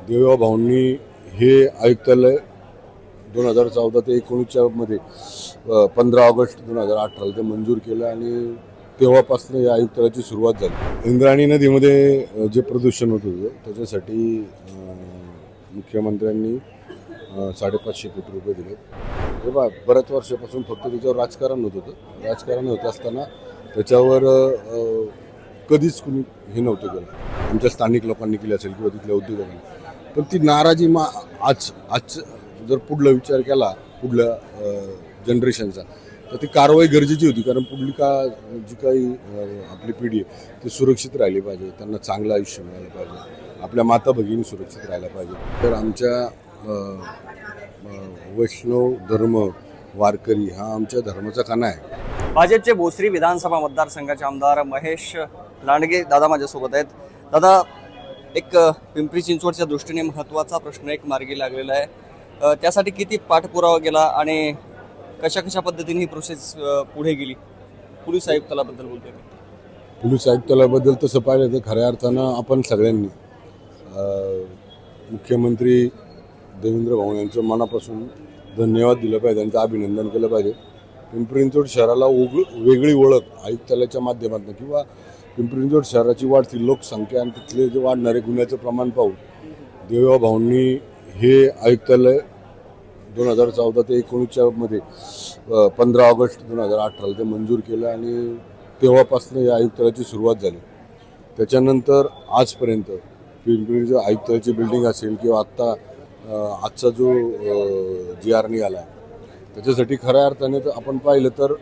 देवराव भाऊंनी हे आयुक्तालय 2014 ते 19 मध्ये 15 ऑगस्ट 2018 ते मंजूर केलं आणि तेव्हापासून या आयुक्तालयाची सुरुवात झाली. इंद्रायणी नदीमध्ये जे प्रदूषण होत होतं त्याच्यासाठी मुख्यमंत्र्यांनी 550 कोटी रुपये दिले. तेव्हा बऱ्याच वर्षापासून फक्त त्याच्यावर राजकारण होत होतं. राजकारण होत असताना त्याच्यावर कधीच कुणी हे नव्हतं केलं. आमच्या स्थानिक लोकांनी केली असेल किंवा तिथल्या उद्योजकांनी. पण ती नाराजी आज जर पुढला विचार केला पुढल्या जनरेशनचा तर ती कारवाई गरजेची होती. कारण पुढली जी काही आपली पिढी आहे ती सुरक्षित राहिली पाहिजे, त्यांना चांगलं आयुष्य मिळालं पाहिजे, आपल्या माता भगिनी सुरक्षित राहायला पाहिजे. तर आमच्या वैष्णव धर्म वारकरी हा आमच्या धर्माचा कणा आहे. भाजपचे भोसरी विधानसभा मतदारसंघाचे आमदार महेश लांडगे दादा माझ्यासोबत आहेत. दादा, एक पिंपरी चिंचवडच्या दृष्टीने महत्त्वाचा प्रश्न एक मार्गी लागलेला आहे. त्यासाठी किती पाठपुरावा गेला आणि कशा पद्धतीने ही प्रोसेस पुढे गेली? पोलीस आयुक्तालयाबद्दल बोलतोय. पोलीस आयुक्तालयाबद्दल तसं पाहिलं तर खऱ्या अर्थानं आपण सगळ्यांनी मुख्यमंत्री देवेंद्र भाऊ यांचं मनापासून धन्यवाद दिलं पाहिजे, त्यांचं अभिनंदन केलं पाहिजे. पिंपरी चिंचवड शहराला वेगळी ओळख आयुक्तालयाच्या माध्यमातून किंवा पिंपरी चिंचवड शहराची वाढती लोकसंख्या आणि तिथले जे वाढणारे गुन्ह्याचं प्रमाण पाहून देवराव भाऊंनी हे आयुक्तालय 2014 ते 19 मध्ये 15 ऑगस्ट 2018 ते मंजूर केलं आणि तेव्हापासून या आयुक्तालयाची सुरुवात झाली. त्याच्यानंतर आजपर्यंत पिंपरी आयुक्तालयाची बिल्डिंग असेल किंवा आजचा जो GR निघाला त्याच्यासाठी खऱ्या अर्थाने तर आपण पाहिलं तर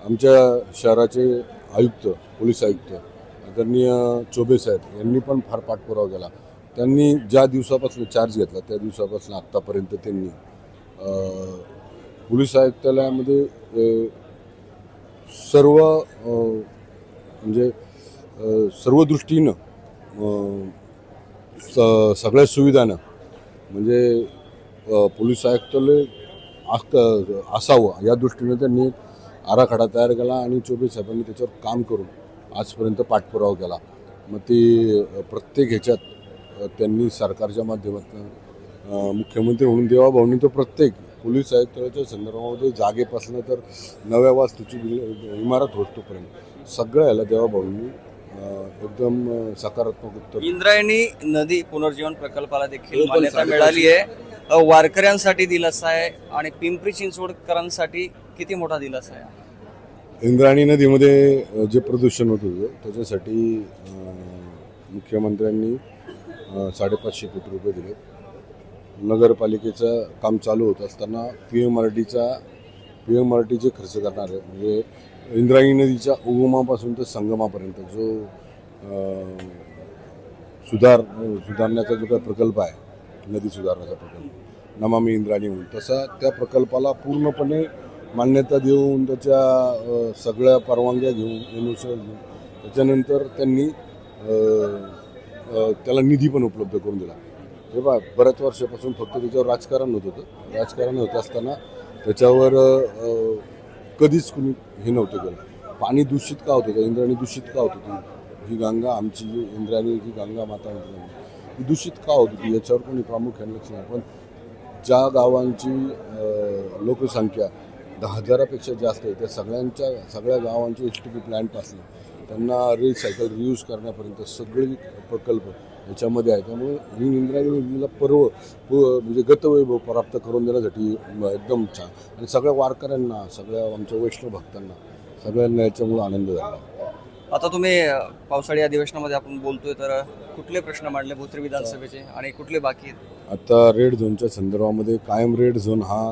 आमच्या शहराचे आयुक्त पोलीस आयुक्त आदरणीय चोबे साहेब यांनी पण फार पाठपुरावा केला. त्यांनी ज्या दिवसापासून चार्ज घेतला त्या दिवसापासून आत्तापर्यंत त्यांनी पोलीस आयुक्तालयामध्ये सर्व दृष्टीनं सगळ्या सुविधानं म्हणजे पोलीस आयुक्तालय असावं या दृष्टीने त्यांनी आराखडा तयार केला आणि चोबे साहेबांनी त्याच्यावर काम करून आजपर्यंत पाठपुरावा केला. मग ते प्रत्येक ह्याच्यात त्यांनी सरकारच्या माध्यमातून मुख्यमंत्री म्हणून देवराव भाऊंनी तर प्रत्येक पोलीस आयुक्तालयाच्या संदर्भामध्ये जागेपासून तर नव्या वास्तूची इमारत होतोपर्यंत सगळ्या ह्याला देवराव भाऊंनी एकदम सकारात्मक उत्तर. इंद्रायणी नदी पुनर्जीवन प्रकल्पाला देखील मान्यता मिळाली आहे. वारकऱ्यांसाठी दिलासा आहे आणि पिंपरी चिंचवडकरांसाठी किती मोठा दिलासा आहे? इंद्रायणी नदीमध्ये जे प्रदूषण होत होतं त्याच्यासाठी मुख्यमंत्र्यांनी 550 कोटी रुपये दिले. नगरपालिकेचं काम चालू होत असताना PMRTचे खर्च करणारे म्हणजे इंद्रायणी नदीच्या उगमापासून तर संगमापर्यंत जो सुधारण्याचा जो काही प्रकल्प आहे नदी सुधारण्याचा प्रकल्प नमामि इंद्रायणी म्हणून तसा त्या प्रकल्पाला पूर्णपणे मान्यता देऊन त्याच्या सगळ्या परवानग्या घेऊन NOC घेऊन त्याच्यानंतर त्यांनी त्याला निधी पण उपलब्ध करून दिला. तेव्हा बऱ्याच वर्षापासून फक्त त्याच्यावर राजकारण होत होतं. राजकारण होत असताना त्याच्यावर कधीच कुणी हे नव्हतं केलं. पाणी दूषित का होत होतं, इंद्रायणी दूषित का होत होती, ही गंगा आमची जी इंद्रायणी ही गंगा माता ही दूषित का होत होती याच्यावर कोणी प्रामुख्याने लक्ष नाही. पण ज्या गावांची लोकसंख्या 10,000पेक्षा जास्त आहे त्या सगळ्या गावांचे STP प्लॅन्ट असले त्यांना रिसायकल रियूज करण्यापर्यंत सगळे प्रकल्प याच्यामध्ये आहे. त्यामुळे ही इंद्रायणी नदीला म्हणजे गतवैभव प्राप्त करून देण्यासाठी एकदम छान आणि सगळ्या वारकऱ्यांना सगळ्या आमच्या वैष्णव भक्तांना सगळ्यांना याच्यामुळे आनंद झाला. आता तुम्ही पावसाळी अधिवेशनामध्ये आपण बोलतोय तर कुठले प्रश्न मांडले भोसरी विधानसभेचे आणि कुठले बाकी आहेत? आता रेड झोनच्या संदर्भामध्ये कायम रेड झोन हा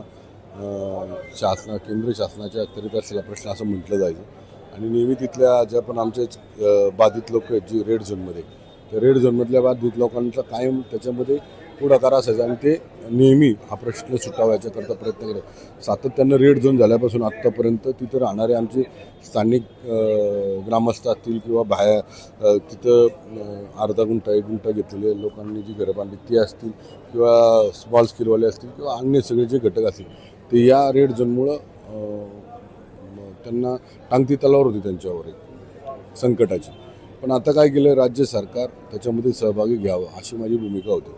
केंद्र शासनाच्या अखत्यारीत असलेला प्रश्न असं म्हटलं जायचं आणि नेहमी तिथल्या ज्या पण आमचे बाधित लोक आहेत जी रेड झोनमध्ये त्या रेड झोनमधल्या बाधित लोकांचा कायम त्याच्यामध्ये पुढाकार असायचा आणि ते नेहमी हा प्रश्न सुटावायच्याकरता प्रयत्न करत सातत्यानं रेड झोन झाल्यापासून आत्तापर्यंत तिथं राहणारे आमचे स्थानिक ग्रामस्थ असतील किंवा बाहेर तिथं अर्धा गुंठा 1 गुंठा घेतलेले लोकांनी जी घरं बांधली ती असतील किंवा स्मॉल स्केलवाले असतील किंवा अन्य सगळे जे घटक असतील ते या रेड झोनमुळं त्यांना टांगती तलवार होती त्यांच्यावर एक संकटाची. पण आता काय केलं राज्य सरकार त्याच्यामध्ये सहभागी घ्यावं अशी माझी भूमिका होती.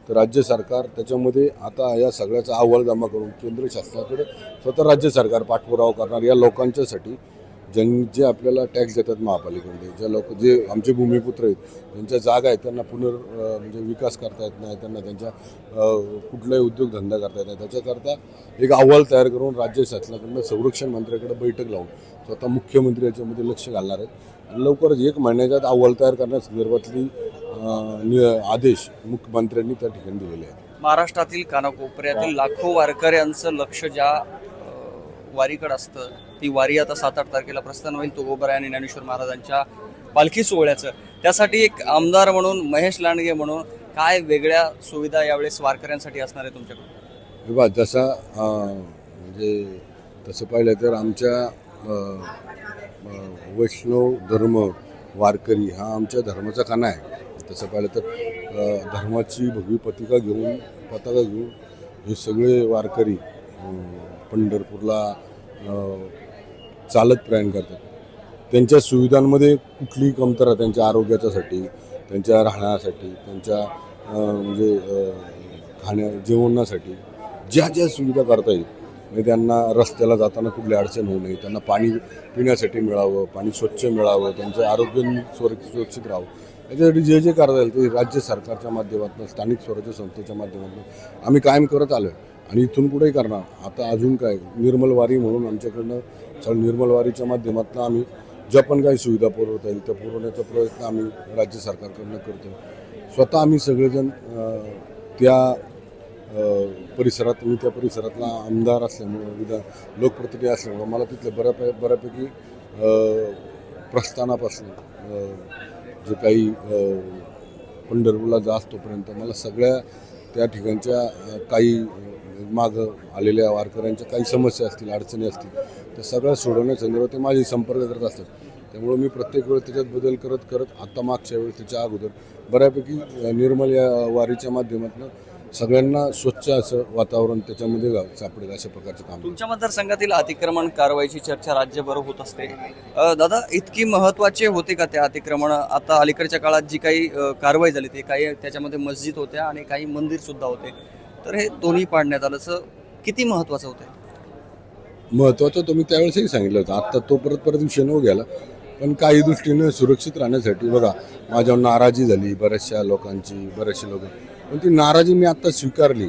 तर राज्य सरकार त्याच्यामध्ये आता या सगळ्याचा अहवाल जमा करून केंद्र शासनाकडे स्वतः राज्य सरकार पाठपुरावा करणार या लोकांच्यासाठी जे आपल्याला टॅक्स देतात महापालिकेमध्ये, जे आमचे भूमिपुत्र आहेत, त्यांच्या जागा आहेत, त्यांना म्हणजे विकास करता येत नाही, त्यांना त्यांच्या कुठलाही उद्योगधंदा करता येत नाही, त्याच्याकरता एक अहवाल तयार करून राज्य शासनाकडनं संरक्षण मंत्र्याकडे बैठक लावून स्वतः मुख्यमंत्री याच्यामध्ये लक्ष घालणार आहेत आणि लवकरच 1 महिन्याच्यात अहवाल तयार करण्यासंदर्भातली आदेश मुख्यमंत्र्यांनी त्या ठिकाणी दिलेले आहेत. महाराष्ट्रातील कानाकोपऱ्यातील लाखो वारकऱ्यांचं लक्ष ज्या वारीकडे असतं, ती वारी आता 7-8 तारखेला प्रस्थान होईल तुकोबराय आणि ज्ञानेश्वर महाराजांच्या पालखी सोहळ्याचं. त्यासाठी एक आमदार म्हणून, महेश लांडगे म्हणून काय वेगळ्या सुविधा यावेळेस वारकऱ्यांसाठी असणार आहे तुमच्याकडे? हे बघा, म्हणजे तसं पाहिलं तर आमच्या वैष्णव धर्म वारकरी हा आमच्या धर्माचा कणा आहे. तसं पाहिलं तर धर्माची भगवी पताका घेऊन हे सगळे वारकरी पंढरपूरला चालत प्रयाण करतात. त्यांच्या सुविधांमध्ये कुठलीही कमतरता, त्यांच्या आरोग्याच्यासाठी, त्यांच्या राहण्यासाठी, त्यांच्या जेवणासाठी ज्या सुविधा करता येईल, म्हणजे त्यांना रस्त्याला जाताना कुठली अडचण होऊ नये, त्यांना पाणी पिण्यासाठी मिळावं, पाणी स्वच्छ मिळावं, त्यांचं आरोग्य सुरक्षित राहावं, याच्यासाठी जे करता येईल ते राज्य सरकारच्या माध्यमातून, स्थानिक स्वराज्य संस्थेच्या माध्यमातून आम्ही कायम करत आलो आहे आणि इथून पुढेही करणार. आता अजून काय निर्मल वारी म्हणून आमच्याकडनं निर्मल वारीच्या माध्यमातून आम्ही ज्या पण काही सुविधा पुरवता येईल त्या पुरवण्याचा प्रयत्न आम्ही राज्य सरकारकडनं करतो. स्वतः आम्ही सगळेजण त्या परिसरात, मी त्या परिसरातला आमदार असल्यामुळं, लोकप्रतिनिधी असल्यामुळं मला तिथले बऱ्यापैकी प्रस्थानापासून जे काही पंढरपूरला जास्त तोपर्यंत मला सगळ्या त्या ठिकाणच्या काही मागं आलेल्या वारकऱ्यांच्या काही समस्या असतील, अडचणी असतील, त्या सगळ्या सोडवण्यासंदर्भात ते माझे संपर्क करत असतात. त्यामुळे मी प्रत्येक वेळेस त्याच्यात बदल करत आता मागच्या वेळेस त्याच्या अगोदर बऱ्यापैकी निर्मल या वारीच्या माध्यमातून सगळ्यांना स्वच्छ असं वातावरण त्याच्यामध्ये सापडेल अशा प्रकारचं काम. तुमच्या मतदारसंघातील अतिक्रमण कारवाईची चर्चा राज्यभर होत असते. दादा, इतकी महत्त्वाचे होते का ते अतिक्रमण? आता अलीकडच्या काळात जी काही कारवाई झाली ते काही त्याच्यामध्ये मस्जिद होत्या आणि काही मंदिर सुद्धा होते, तर हे दोन्ही पाडण्यात आलं, किती महत्त्वाचं होतं? महत्त्वाचं तुम्ही त्यावेळेसही सांगितलं होतं. आत्ता तो परत विषय न गेला, पण काही दृष्टीनं सुरक्षित राहण्यासाठी बघा माझ्यावर नाराजी झाली बऱ्याचशा लोक, पण ती नाराजी मी आत्ता स्वीकारली.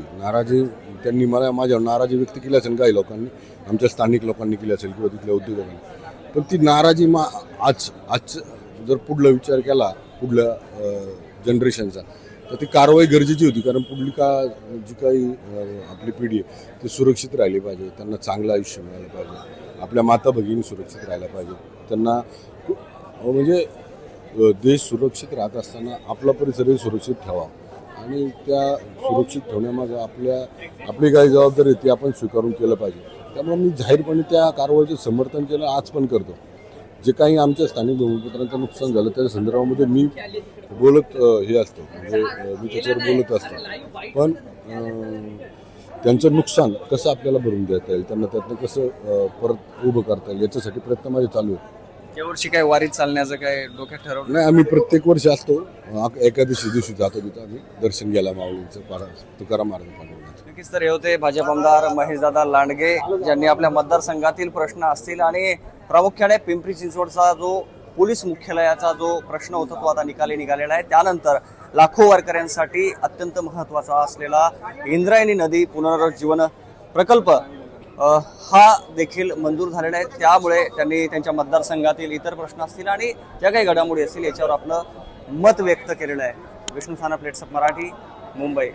त्यांनी माझ्यावर नाराजी व्यक्त केली असेल, काही लोकांनी, आमच्या स्थानिक लोकांनी केली असेल किंवा तिथल्या उद्योजकांनी, पण ती नाराजी आज जर पुढला विचार केला पुढल्या जनरेशनचा, तर ती कारवाई गरजेची होती. कारण पुढली जी काही आपली पिढी आहे ती सुरक्षित राहिली पाहिजे, त्यांना चांगलं आयुष्य मिळालं पाहिजे, आपल्या माता भगिनी सुरक्षित राहायला पाहिजे, त्यांना म्हणजे देश सुरक्षित राहत असताना आपला परिसरही सुरक्षित ठेवा आणि त्या सुरक्षित ठेवण्यामागं आपली काही जबाबदारी ती आपण स्वीकारून केलं पाहिजे. त्यामुळे मी जाहीरपणे त्या कारवाईचं समर्थन केलं, आज पण करतो. जे काही आमच्या स्थानिक भूमिपुत्रांचं नुकसान झालं त्या संदर्भामध्ये मी बोलत म्हणजे मी त्याच्यावर बोलत असतो. पण त्यांचं नुकसान कसं आपल्याला भरून देता येईल, त्यांना त्यातनं कसं परत उभं करता येईल याच्यासाठी प्रयत्न माझे चालू आहेत. यावर्षी काय वारीत चालण्याचं काय डोक्यात ठरवलं? नाही, आम्ही प्रत्येक वर्षी असतो. एकादशी दिवशी जातो तिथं आम्ही दर्शन घ्यायला माऊलींचं, तुकाराम महाराज पांडुरंगाचं. नक्कीच. तर हे होते भाजप आमदार महेशदादा लांडगे, ज्यांनी आपल्या मतदारसंघातील प्रश्न असतील आणि प्रामुख्याने पिंपरी चिंचवडचा जो पोलीस मुख्यालयाचा जो प्रश्न होता तो आता निघालेला आहे. त्यानंतर लाखो वारकऱ्यांसाठी अत्यंत महत्त्वाचा असलेला इंद्रायणी नदी पुनरुज्जीवन प्रकल्प हा देखील मंजूर झालेला आहे. त्यामुळे त्यांनी त्यांच्या मतदारसंघातील इतर प्रश्न असतील आणि ज्या काही घडामोडी असतील याच्यावर आपलं मत व्यक्त केलेलं आहे. विष्णू साना, प्लेट्सअप मराठी, मुंबई.